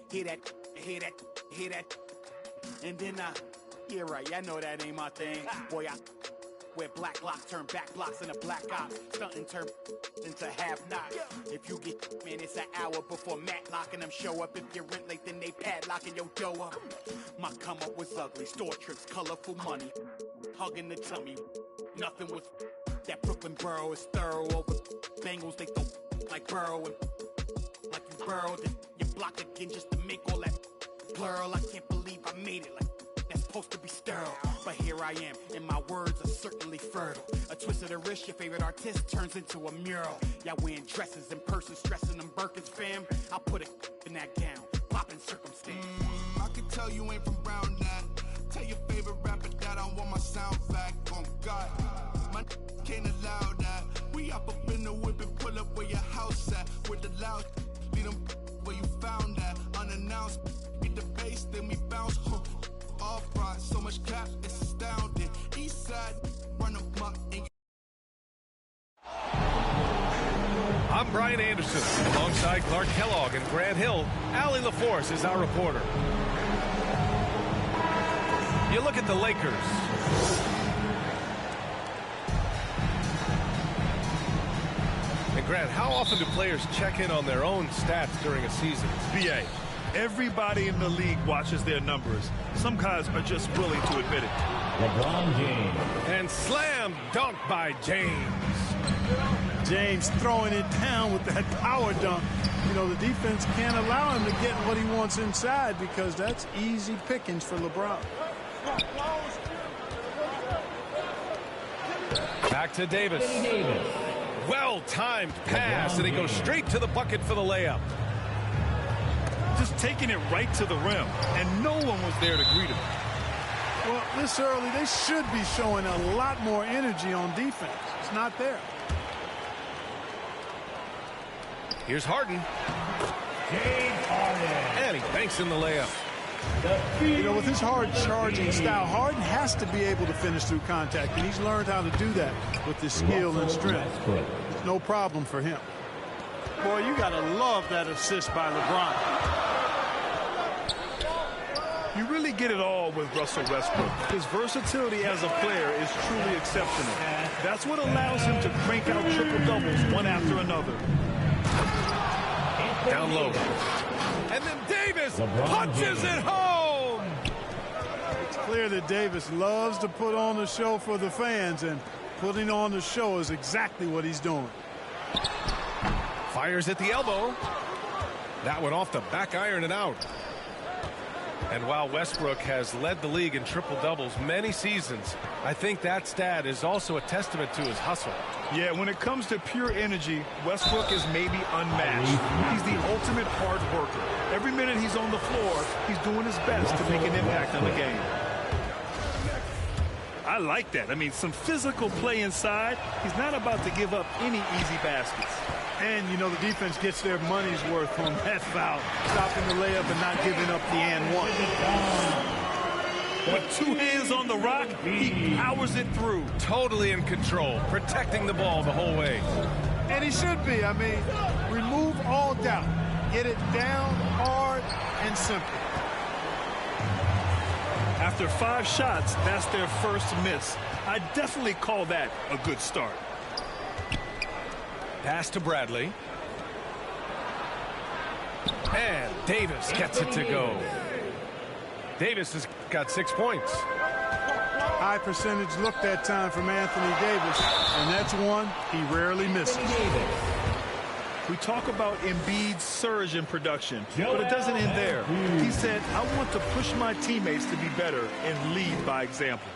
Hear that. And then, yeah, right, I know that ain't my thing. Boy, I wear black locks, turn back blocks into black ops. Stunting turn into have-nots. If you get, man, it's an hour before Matlock and them show up. If you're rent late, then they padlocking your dough up. My come up was ugly, store trips, colorful money. Hugging the tummy, nothing was. That Brooklyn borough is thorough over Bengals. They throw like burrowing, like you burrowed in your block again just to make all that plural. I can't believe I made it. Like that's supposed to be sterile, but here I am, and my words are certainly fertile. A twist of the wrist, your favorite artist turns into a mural. Y'all wearing dresses in person, stressing them Birkins, fam. I'll put it in that gown, popping circumstance. I can tell you ain't from Brown that. Tell your favorite rapper that I want my sound back. On God, my can't allow that. We up in the whip and pull up where your house at. With the loud, lead them where you found that. Unannounced, get the bass, then we bounce. Off right, so much cap, it's astounding. East side, run them up and I'm Brian Anderson, alongside Clark Kellogg and Grant Hill. Allie LaForce is our reporter. You look at the Lakers. And Grant, how often do players check in on their own stats during a season? BA, everybody in the league watches their numbers. Some guys are just willing to admit it. LeBron James. And slam dunk by James. James throwing it down with that power dunk. You know, the defense can't allow him to get what he wants inside because that's easy pickings for LeBron. Back to Davis. Well-timed pass, and he goes straight to the bucket for the layup. Just taking it right to the rim, and no one was there to greet him. Well, this early, they should be showing a lot more energy on defense. It's not there. Here's Harden. And he banks in the layup. You know, with his hard charging style, Harden has to be able to finish through contact, and he's learned how to do that with his skill and strength. It's no problem for him. Boy, you got to love that assist by LeBron. You really get it all with Russell Westbrook. His versatility as a player is truly exceptional. That's what allows him to crank out triple-doubles one after another. Down low. And then Davis punches it home. It's clear that Davis loves to put on the show for the fans, and putting on the show is exactly what he's doing. Fires at the elbow. That one off the back iron and out. And while Westbrook has led the league in triple-doubles many seasons, I think that stat is also a testament to his hustle. Yeah, when it comes to pure energy, Westbrook is maybe unmatched. He's the ultimate hard worker. Every minute he's on the floor, he's doing his best to make an impact on the game. I like that. I mean, some physical play inside. He's not about to give up any easy baskets. And, you know, the defense gets their money's worth on that foul, stopping the layup and not giving up the and one. With two hands on the rock, he powers it through. Totally in control, protecting the ball the whole way. And he should be. I mean, remove all doubt. Get it down hard and simple. After 5 shots, that's their first miss. I definitely call that a good start. Pass to Bradley. And Davis gets it to go. Davis has got 6 points. High percentage look that time from Anthony Davis, and that's one he rarely misses. We talk about Embiid's surge in production, but it doesn't end there. He said, I want to push my teammates to be better and lead by example.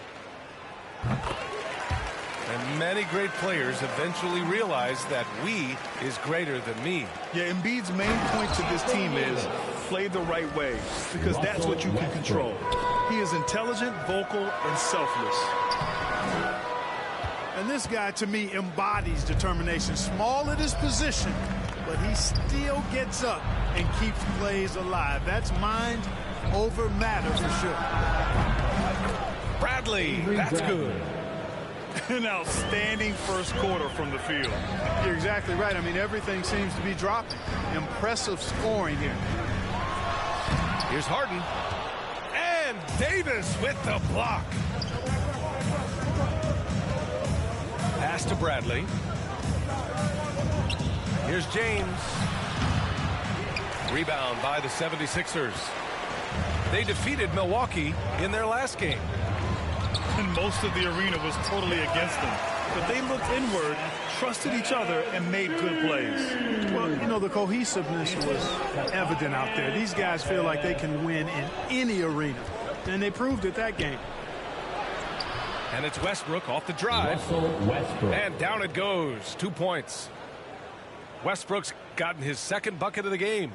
And many great players eventually realize that we is greater than me. Yeah, Embiid's main point to this team is play the right way, because that's what you can control. He is intelligent, vocal, and selfless. And this guy, to me, embodies determination. Small at his position, but he still gets up and keeps plays alive. That's mind over matter for sure. Bradley, that's good. An outstanding first quarter from the field. You're exactly right. I mean, everything seems to be dropping. Impressive scoring here. Here's Harden. And Davis with the block. Pass to Bradley. Here's James. Rebound by the 76ers. They defeated Milwaukee in their last game. And most of the arena was totally against them. But they looked inward, trusted each other, and made good plays. Well, you know, the cohesiveness was evident out there. These guys feel like they can win in any arena. And they proved it that game. And it's Westbrook off the drive. And down it goes. 2 points. Westbrook's gotten his second bucket of the game.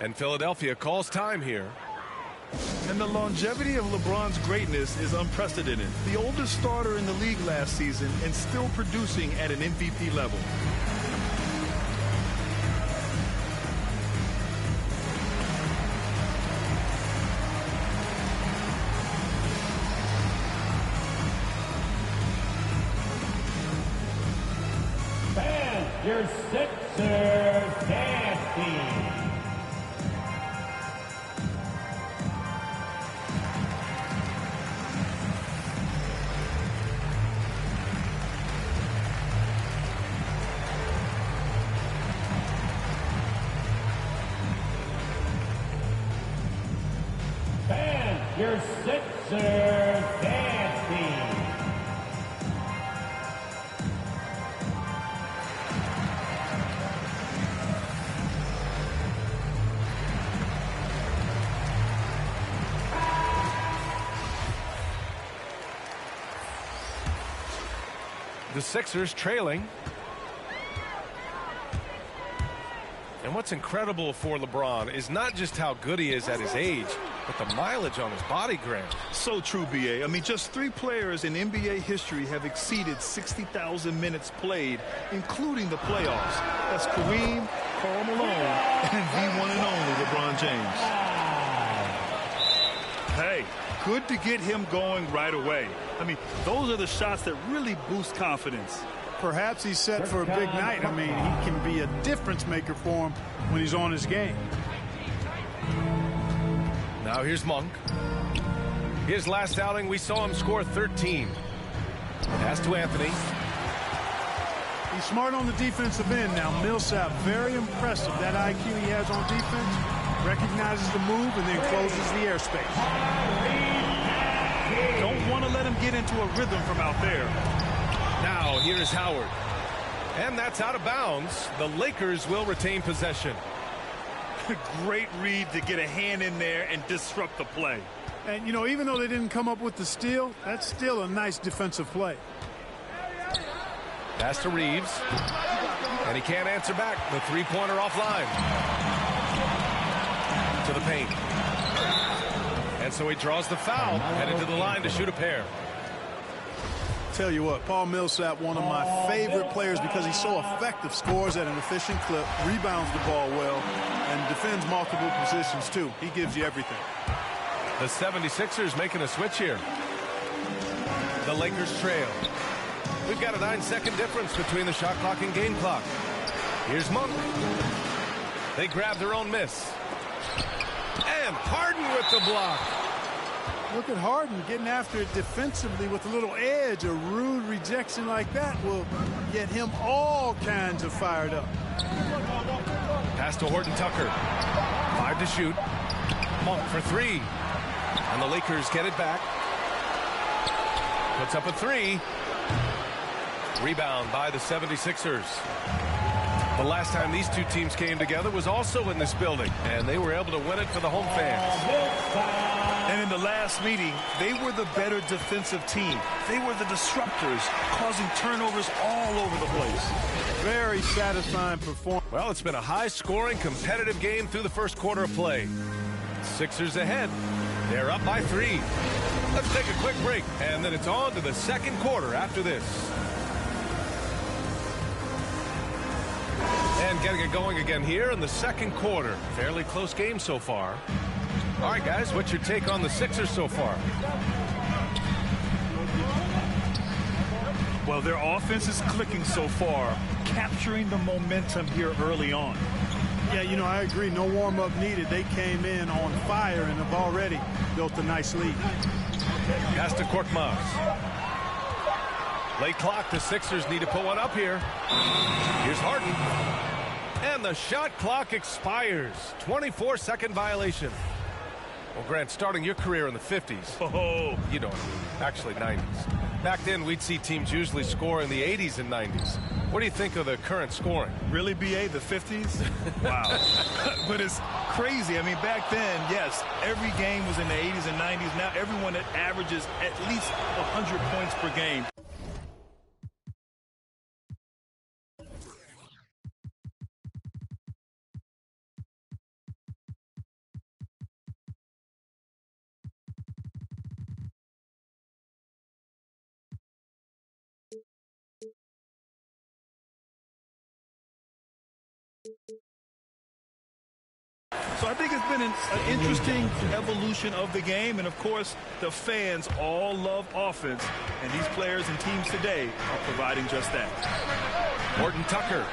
And Philadelphia calls time here. And the longevity of LeBron's greatness is unprecedented. The oldest starter in the league last season and still producing at an MVP level. Fans, your Sixers dance team. Your Sixers dance team. The Sixers trailing. And what's incredible for LeBron is not just how good he is at his age, but the mileage on his body, Grant. So true, B.A. I mean, just 3 players in NBA history have exceeded 60,000 minutes played, including the playoffs. That's Kareem, Karl Malone, and the one and only LeBron James. Hey, good to get him going right away. I mean, those are the shots that really boost confidence. Perhaps he's set for a big night. I mean, he can be a difference maker for him when he's on his game. Now here's Monk. His last outing, we saw him score 13. Pass to Anthony. He's smart on the defensive end now. Millsap, very impressive. That IQ he has on defense, recognizes the move and then closes the airspace. Don't want to let him get into a rhythm from out there. Now here's Howard. And that's out of bounds. The Lakers will retain possession. Great read to get a hand in there and disrupt the play. And, you know, even though they didn't come up with the steal, that's still a nice defensive play. Pass to Reeves. And he can't answer back. The three-pointer offline. To the paint. And so he draws the foul, headed to the line to shoot a pair. Tell you what, Paul Millsap, one of my favorite players because he's so effective, scores at an efficient clip, rebounds the ball well, and defends multiple positions too. He gives you everything. The 76ers making a switch here. The Lakers trail. We've got a 9-second difference between the shot clock and game clock. Here's Monk. They grab their own miss. And Harden with the block. Look at Harden getting after it defensively with a little edge. A rude rejection like that will get him all kinds of fired up. Pass to Horton Tucker. 5 to shoot. Monk for 3. And the Lakers get it back. Puts up a 3. Rebound by the 76ers. The last time these two teams came together was also in this building, and they were able to win it for the home fans. And in the last meeting, they were the better defensive team. They were the disruptors, causing turnovers all over the place. Very satisfying performance. Well, it's been a high-scoring, competitive game through the first quarter of play. Sixers ahead. They're up by 3. Let's take a quick break, and then it's on to the second quarter after this. And getting it going again here in the second quarter. Fairly close game so far. All right, guys, what's your take on the Sixers so far? Well, their offense is clicking so far, capturing the momentum here early on. Yeah, you know, I agree. No warm-up needed. They came in on fire and have already built a nice lead. Pass to Korkmaz. Late clock. The Sixers need to put one up here. Here's Harden. And the shot clock expires. 24-second violation. Well, Grant, starting your career in the 50s. Oh, You know what I mean. Actually, 90s. Back then, we'd see teams usually score in the 80s and 90s. What do you think of the current scoring? really, B.A., the 50s? Wow. But it's crazy. I mean, back then, yes, every game was in the 80s and 90s. Now everyone that averages at least 100 points per game. So I think it's been an interesting evolution of the game. And, of course, the fans all love offense. And these players and teams today are providing just that. Horton Tucker.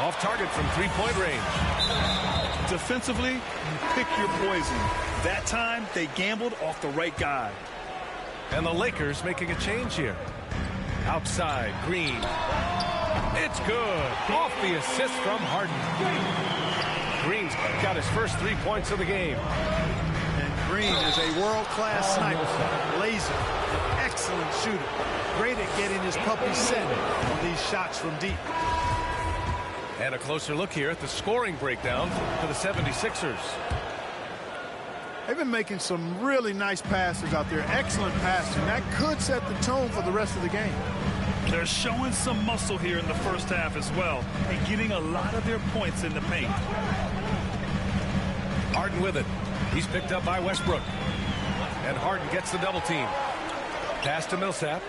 Off target from three-point range. Defensively, you pick your poison. That time, they gambled off the right guy. And the Lakers making a change here. Outside, Green. It's good. Off the assist from Harden. Green's got his first 3 points of the game. And Green is a world-class sniper. Laser. Excellent shooter. Great at getting his puppy set on these shots from deep. And a closer look here at the scoring breakdown for the 76ers. They've been making some really nice passes out there. Excellent passing. That could set the tone for the rest of the game. They're showing some muscle here in the first half as well and getting a lot of their points in the paint. Harden with it. He's picked up by Westbrook. And Harden gets the double team. Pass to Millsap.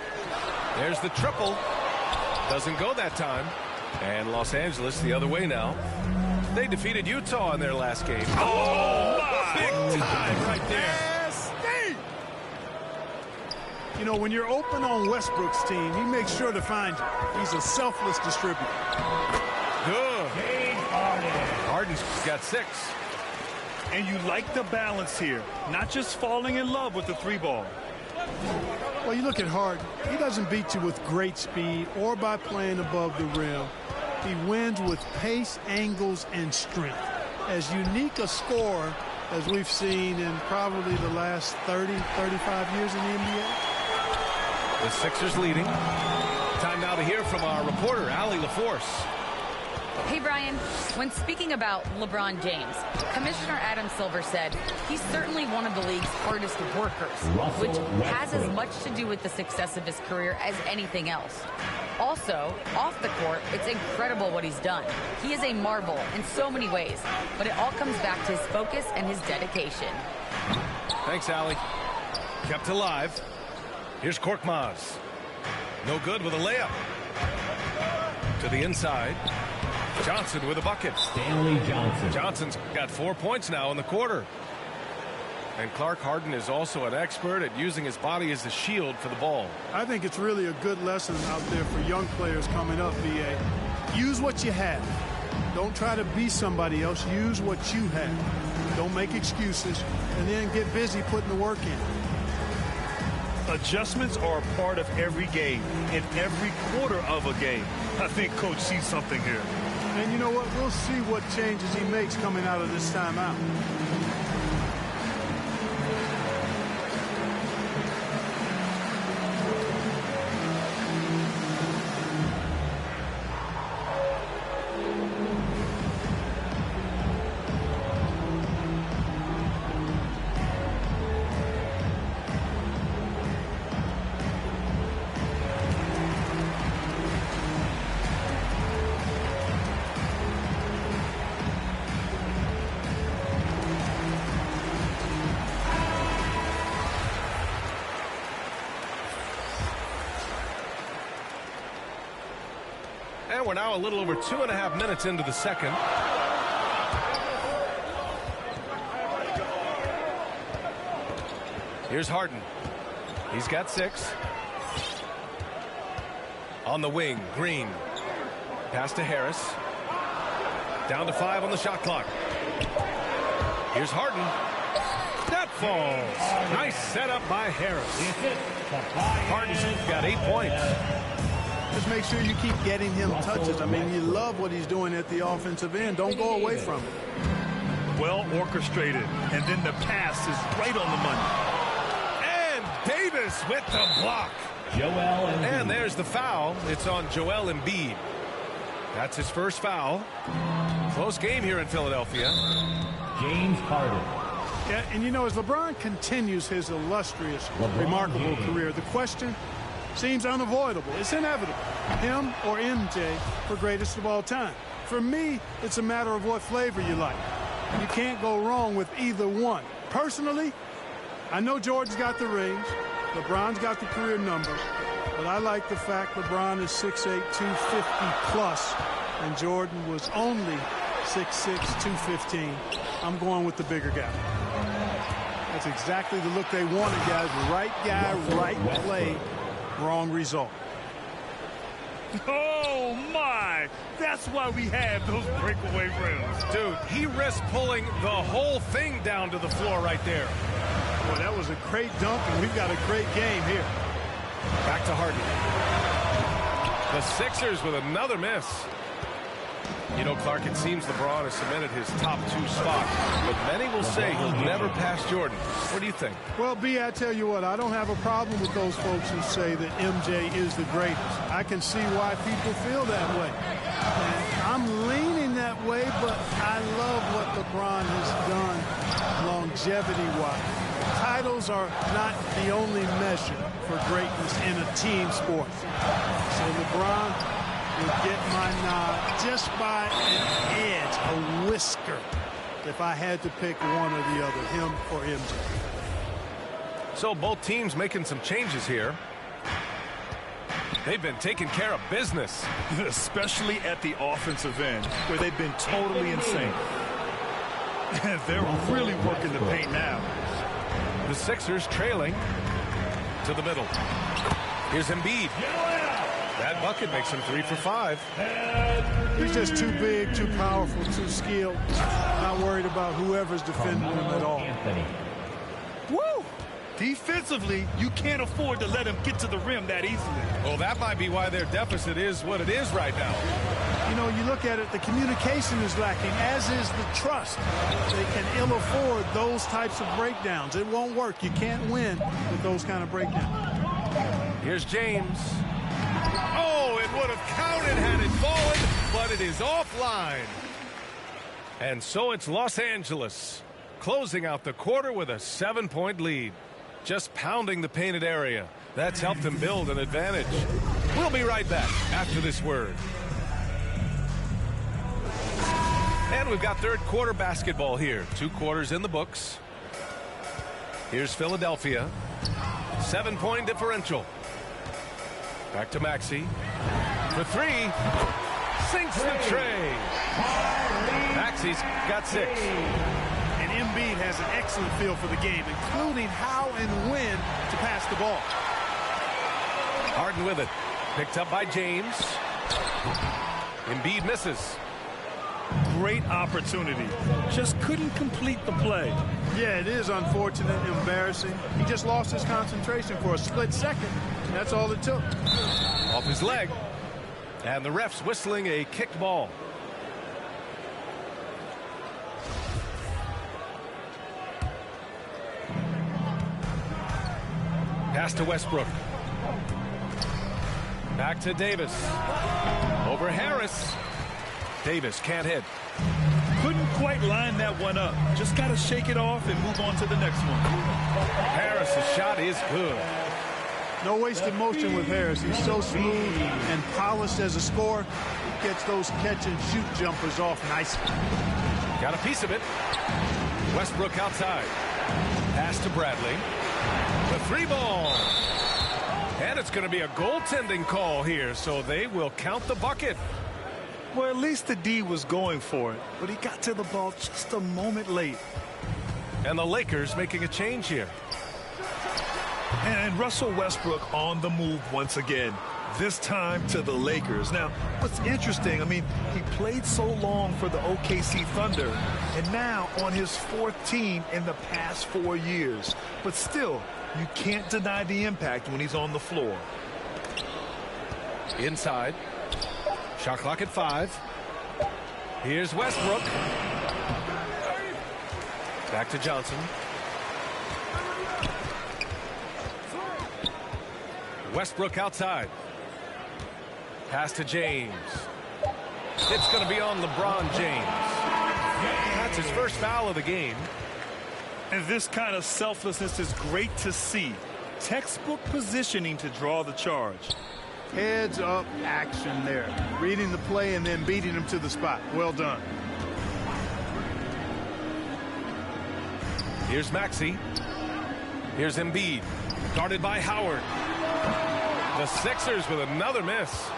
There's the triple. Doesn't go that time. And Los Angeles the other way now. They defeated Utah in their last game. Oh, big time right there. You know, when you're open on Westbrook's team, he makes sure to find you. He's a selfless distributor. Good. Harden's got 6. And you like the balance here, not just falling in love with the 3-ball. Well, you look at Harden. He doesn't beat you with great speed or by playing above the rim. He wins with pace, angles, and strength. As unique a scorer as we've seen in probably the last 30, 35 years in the NBA. The Sixers leading. Time now to hear from our reporter, Allie LaForce. Hey, Brian. When speaking about LeBron James, Commissioner Adam Silver said he's certainly one of the league's hardest workers, which has as much to do with the success of his career as anything else. Also, off the court, it's incredible what he's done. He is a marvel in so many ways, but it all comes back to his focus and his dedication. Thanks, Allie. Kept alive. Here's Korkmaz. No good with a layup. To the inside. Johnson with a bucket. Stanley Johnson. Johnson's got 4 points now in the quarter. And Clark Harden is also an expert at using his body as a shield for the ball. I think it's really a good lesson out there for young players coming up, B.A. Use what you have. Don't try to be somebody else. Use what you have. Don't make excuses. And then get busy putting the work in. Adjustments are a part of every game, in every quarter of a game. I think Coach sees something here. And you know what? We'll see what changes he makes coming out of this timeout. And we're now a little over 2.5 minutes into the second. Here's Harden. He's got 6. On the wing, Green. Pass to Harris. Down to 5 on the shot clock. Here's Harden. That falls. Nice setup by Harris. Harden's got 8 points. Just make sure you keep getting him touches. I mean, you love what he's doing at the offensive end. Don't go away from it. Well orchestrated. And then the pass is right on the money. And Davis with the block. And there's the foul. It's on Joel Embiid. That's his first foul. Close game here in Philadelphia. James Harden. Yeah, and you know, as LeBron continues his illustrious, remarkable career, the question seems unavoidable. It's inevitable. Him or MJ for greatest of all time. For me, it's a matter of what flavor you like. You can't go wrong with either one. Personally, I know Jordan's got the rings. LeBron's got the career numbers. But I like the fact LeBron is 6'8", 250 plus, and Jordan was only 6'6", 215. I'm going with the bigger guy. That's exactly the look they wanted, guys. Right guy, right play, wrong result. Oh, my. That's why we have those breakaway rims. Dude, he risked pulling the whole thing down to the floor right there. Boy, that was a great dunk, and we've got a great game here. Back to Harden. The Sixers with another miss. You know, Clark, it seems LeBron has cemented his top 2 spot, but many will say he'll never pass Jordan. What do you think? Well, B, I tell you what, I don't have a problem with those folks who say that MJ is the greatest. I can see why people feel that way. And I'm leaning that way, but I love what LeBron has done longevity-wise. Titles are not the only measure for greatness in a team sport. So LeBron would get my nod just by an edge, a whisker, if I had to pick one or the other, him or MJ. So both teams making some changes here. They've been taking care of business. Especially at the offensive end, where they've been totally insane. They're really working the paint now. The Sixers trailing to the middle. Here's Embiid. That bucket makes him 3 for 5. He's just too big, too powerful, too skilled. Not worried about whoever's defending him at all. Woo! Defensively, you can't afford to let him get to the rim that easily. Well, that might be why their deficit is what it is right now. You know, you look at it, the communication is lacking, as is the trust. They can ill afford those types of breakdowns. It won't work. You can't win with those kind of breakdowns. Here's James. Oh, it would have counted had it fallen, but it is offline. And so it's Los Angeles closing out the quarter with a 7-point lead. Just pounding the painted area. That's helped them build an advantage. We'll be right back after this word. And we've got third quarter basketball here. 2 quarters in the books. Here's Philadelphia. 7-point differential. Back to Maxey. For 3. Sinks the tray. Maxey's got 6. And Embiid has an excellent feel for the game, including how and when to pass the ball. Harden with it. Picked up by James. Embiid misses. Great opportunity. Just couldn't complete the play. Yeah, it is unfortunate, embarrassing. He just lost his concentration for a split second. That's all it took. Off his leg. And the ref's whistling a kicked ball. Pass to Westbrook. Back to Davis. Over Harris. Davis can't hit. Couldn't quite line that one up. Just got to shake it off and move on to the next one. Harris's shot is good. No wasted motion with Harris. He's so smooth and polished as a scorer. He gets those catch-and-shoot jumpers off nicely. Got a piece of it. Westbrook outside. Pass to Bradley. The 3-ball. And it's going to be a goaltending call here, so they will count the bucket. Well, at least the D was going for it, but he got to the ball just a moment late. And the Lakers making a change here. And Russell Westbrook on the move once again. This time to the Lakers. Now, what's interesting, I mean, he played so long for the OKC Thunder, and now on his 4th team in the past 4 years. But still, you can't deny the impact when he's on the floor. Inside. Shot clock at 5. Here's Westbrook. Back to Johnson. Westbrook outside. Pass to James. It's going to be on LeBron James. That's his first foul of the game. And this kind of selflessness is great to see. Textbook positioning to draw the charge. Heads up action there. Reading the play and then beating him to the spot. Well done. Here's Maxey. Here's Embiid. Guarded by Howard. The Sixers with another miss.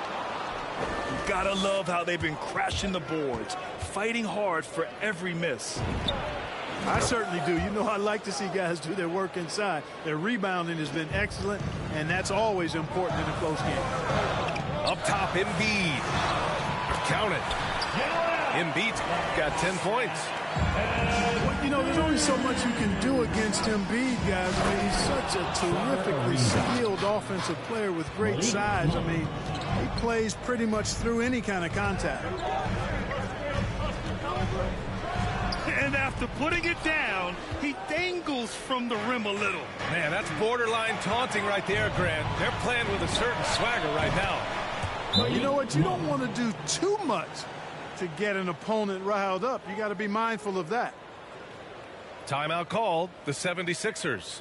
Gotta love how they've been crashing the boards, fighting hard for every miss. I certainly do. You know, I like to see guys do their work inside. Their rebounding has been excellent, and that's always important in a close game. Up top, Embiid. Count it. Embiid's got 10 points. Well, you know, there's only so much you can do against Embiid, guys. I mean, he's such a terrifically skilled offensive player with great size. I mean, he plays pretty much through any kind of contact. And after putting it down, he dangles from the rim a little. Man, that's borderline taunting right there, Grant. They're playing with a certain swagger right now. Well, you know what? You don't want to do too much to get an opponent riled up. You got to be mindful of that. Timeout called, the 76ers.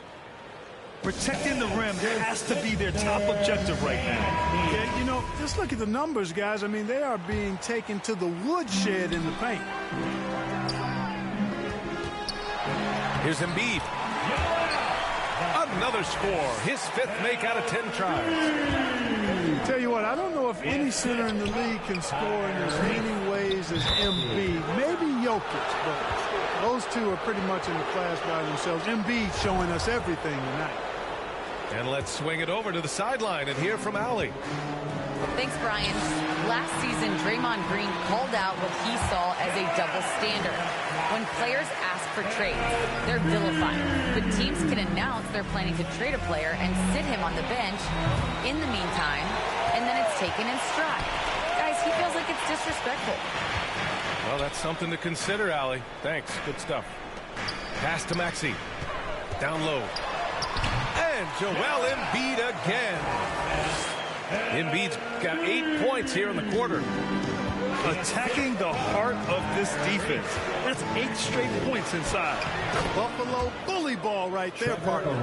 Protecting the rim has to be their top objective right now. Yeah, you know, just look at the numbers, guys. I mean, they are being taken to the woodshed in the paint. Here's Embiid. Another score. His 5th make out of 10 tries. Tell you what, I don't know if any center in the league can score in as many ways as Embiid. Maybe Jokic, but those two are pretty much in the class by themselves. Embiid showing us everything tonight. And let's swing it over to the sideline and hear from Allie. Thanks, Brian. Last season, Draymond Green called out what he saw as a double standard. When players ask for trades, they're vilified. But teams can announce they're planning to trade a player and sit him on the bench in the meantime, and then it's taken in stride. Guys, he feels like it's disrespectful. Well, that's something to consider, Allie. Thanks. Good stuff. Pass to Maxey. Down low. And Joel Embiid again. Embiid's got 8 points here in the quarter. Attacking the heart of this defense. That's 8 straight points inside. Buffalo bully ball right there, partner.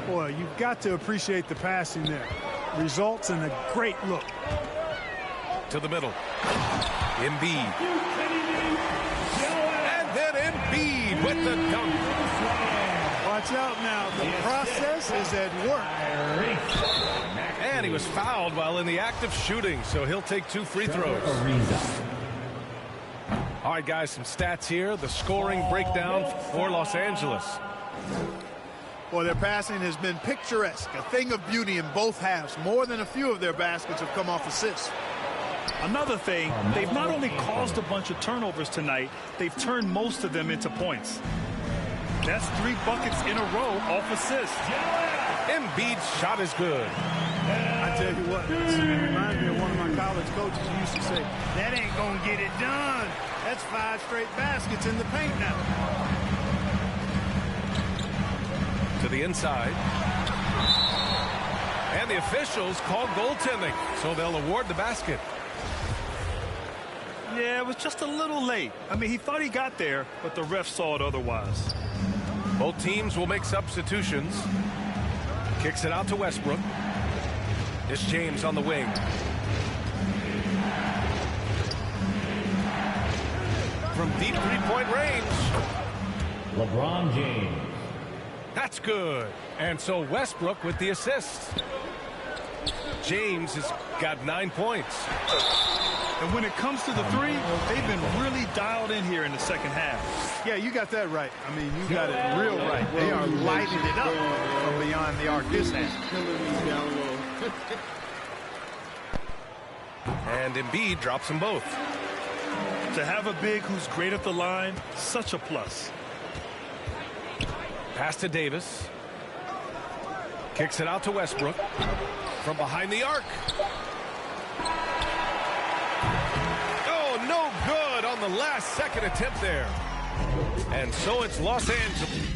Boy, you've got to appreciate the passing there. Results in a great look. To the middle. Embiid. And then Embiid with the dunk. Watch out now. The process is at work. And he was fouled while in the act of shooting, so he'll take 2 free throws. All right, guys, some stats here. The scoring breakdown for Los Angeles. Well, their passing has been picturesque, a thing of beauty in both halves. More than a few of their baskets have come off assists. Another thing, they've not only caused a bunch of turnovers tonight, they've turned most of them into points. That's 3 buckets in a row off assists. Embiid's shot is good. I tell you what, it reminds me of one of my college coaches who used to say, that ain't going to get it done. That's 5 straight baskets in the paint now. To the inside. And the officials called goaltending, so they'll award the basket. Yeah, it was just a little late. I mean, he thought he got there, but the ref saw it otherwise. Both teams will make substitutions. Kicks it out to Westbrook. It's James on the wing. From deep three-point range. LeBron James. That's good. And so Westbrook with the assist. James has got 9 points. And when it comes to the 3, they've been really dialed in here in the second half. Yeah, you got that right. I mean, you got it real right. They are lighting it up from beyond the arc this half. And Embiid drops them both. To have a big who's great at the line, such a plus. Pass to Davis. Kicks it out to Westbrook. From behind the arc. Oh, no good on the last second attempt there. And so it's Los Angeles.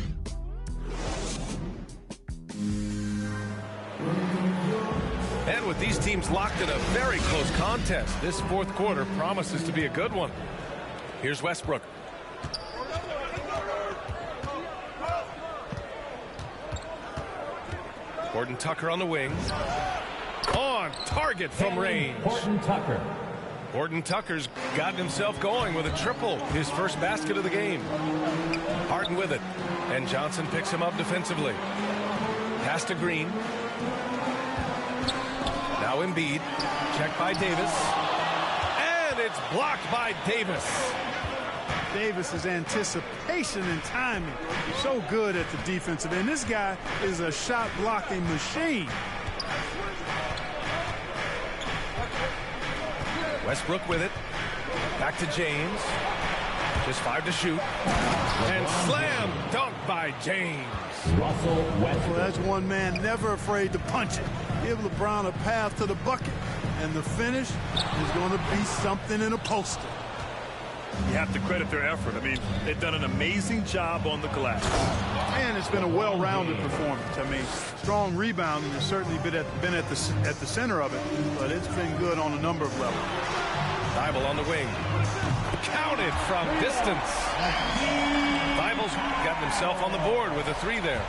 And with these teams locked in a very close contest, this fourth quarter promises to be a good one. Here's Westbrook. Gordon Tucker on the wing. On target from range. Gordon Tucker's gotten himself going with a triple, his first basket of the game. Harden with it, and Johnson picks him up defensively. Pass to Green. Now Embiid, checked by Davis, and it's blocked by Davis. Davis's anticipation and timing, so good at the defensive end. This guy is a shot blocking machine. Westbrook with it. Back to James. Just 5 to shoot. And slam dunk by James. Well, that's one man never afraid to punch it. Give LeBron a path to the bucket. And the finish is going to be something in a poster. You have to credit their effort. I mean, they've done an amazing job on the glass. And it's been a well-rounded performance. I mean, strong rebounding has certainly been at the center of it, but it's been good on a number of levels. Thibault on the wing. Counted from distance. Thibault's gotten himself on the board with a 3 there.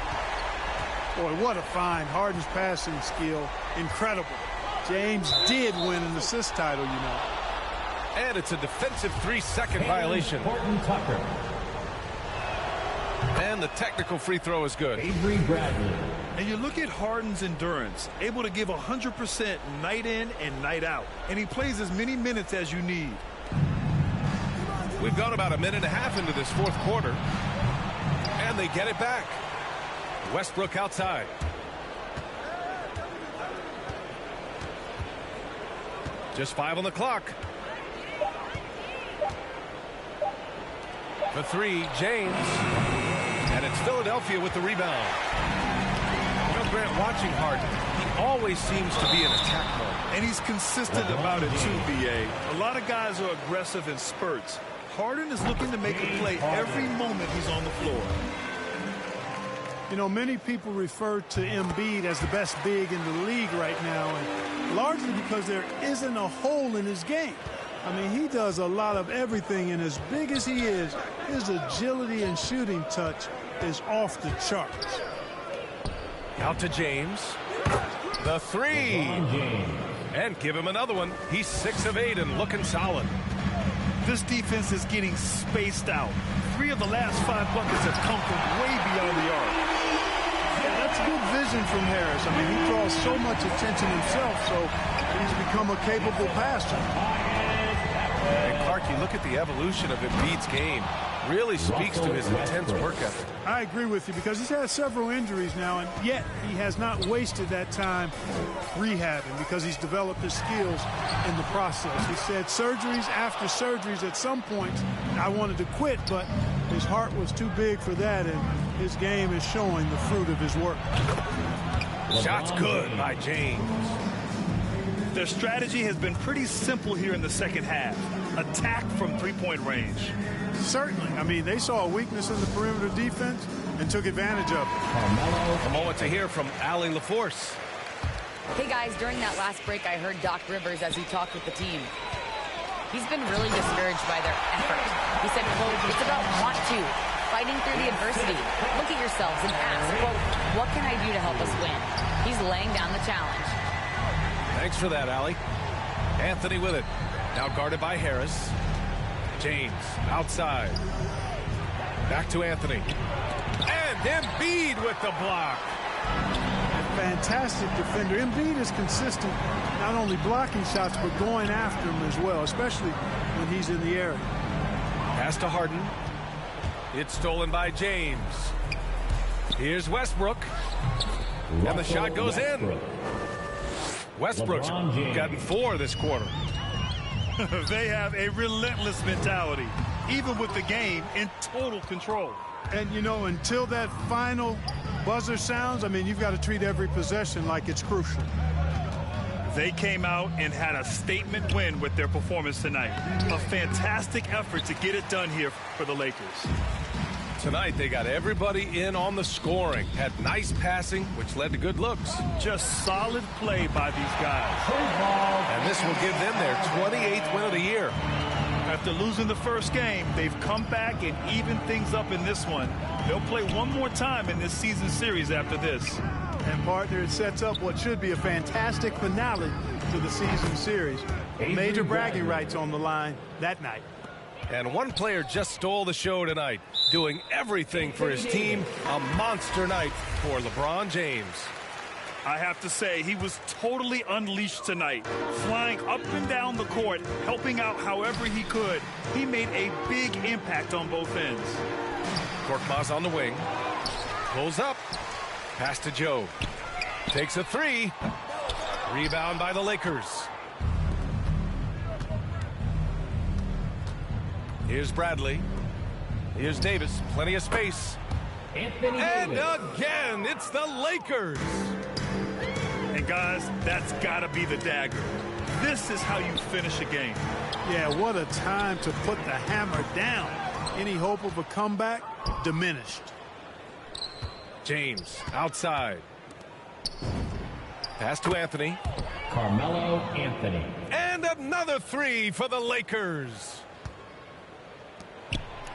Boy, what a find. Harden's passing skill, incredible. James did win an assist title, you know. And it's a defensive 3-second violation. Tucker. And the technical free throw is good. Avery Bradley. And you look at Harden's endurance, able to give 100% night in and night out. And he plays as many minutes as you need. We've gone about a minute and a half into this fourth quarter. And they get it back. Westbrook outside. Just 5 on the clock. For 3, James. And it's Philadelphia with the rebound. You know, Grant, watching Harden, he always seems to be in attack mode. And he's consistent about it too, B.A. A lot of guys are aggressive in spurts. Harden is looking to make a play every moment he's on the floor. You know, many people refer to Embiid as the best big in the league right now, and largely because there isn't a hole in his game. I mean, he does a lot of everything, and as big as he is, his agility and shooting touch is off the charts. Out to James. The 3. And give him another one. He's 6 of 8 and looking solid. This defense is getting spaced out. 3 of the last 5 buckets have come from way beyond the arc. Yeah, that's good vision from Harris. I mean, he draws so much attention himself, so he's become a capable passer. And Clark, you look at the evolution of Embiid's game. Really speaks to his intense work ethic. I agree with you because he's had several injuries now, and yet he has not wasted that time rehabbing because he's developed his skills in the process. He said surgeries after surgeries at some points, I wanted to quit, but his heart was too big for that, and his game is showing the fruit of his work. Shots good by James. Their strategy has been pretty simple here in the second half. Attack from 3-point range. Certainly. I mean, they saw a weakness in the perimeter defense and took advantage of it. A moment to hear from Allie LaForce. Hey, guys, during that last break, I heard Doc Rivers as he talked with the team. He's been really discouraged by their effort. He said, quote, it's about want to, fighting through the adversity. Look at yourselves and ask, quote, what can I do to help us win? He's laying down the challenge. Thanks for that, Allie. Anthony with it. Now guarded by Harris. James outside. Back to Anthony. And Embiid with the block. Fantastic defender. Embiid is consistent, not only blocking shots, but going after them as well, especially when he's in the area. Pass to Harden. It's stolen by James. Here's Westbrook. And the shot goes in. Westbrook's gotten 4 this quarter. They have a relentless mentality, even with the game in total control. And, you know, until that final buzzer sounds, I mean, you've got to treat every possession like it's crucial. They came out and had a statement win with their performance tonight. A fantastic effort to get it done here for the Lakers. Tonight, they got everybody in on the scoring. Had nice passing, which led to good looks. Just solid play by these guys. And this will give them their 28th win of the year. After losing the first game, they've come back and evened things up in this one. They'll play one more time in this season series after this. And, partner, it sets up what should be a fantastic finale to the season series. Major bragging rights on the line that night. And one player just stole the show tonight, doing everything for his team. A monster night for LeBron James. I have to say, he was totally unleashed tonight, flying up and down the court, helping out however he could. He made a big impact on both ends. Korkmaz on the wing. Pulls up. Pass to Joe. Takes a three. Rebound by the Lakers. Here's Bradley. Here's Davis. Plenty of space. Anthony And Davis. again, it's the Lakers. And guys, that's got to be the dagger. This is how you finish a game. Yeah, what a time to put the hammer down. Any hope of a comeback diminished. James outside. Pass to Anthony. Carmelo Anthony. And another three for the Lakers.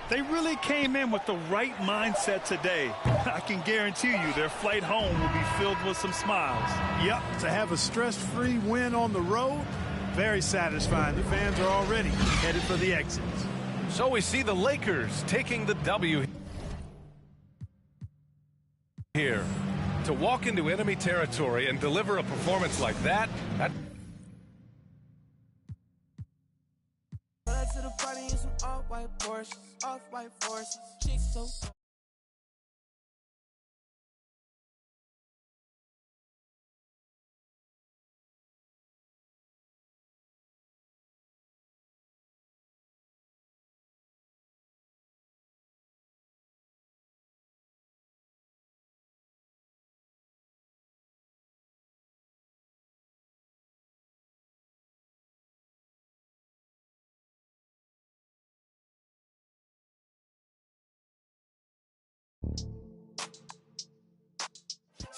They really came in with the right mindset today. I can guarantee you their flight home will be filled with some smiles. Yep, to have a stress-free win on the road, very satisfying. The fans are already headed for the exits. So we see the Lakers taking the W here. To walk into enemy territory and deliver a performance like that, To the party in some off-white Porsches, off-white forces. Chicks so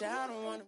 I don't wanna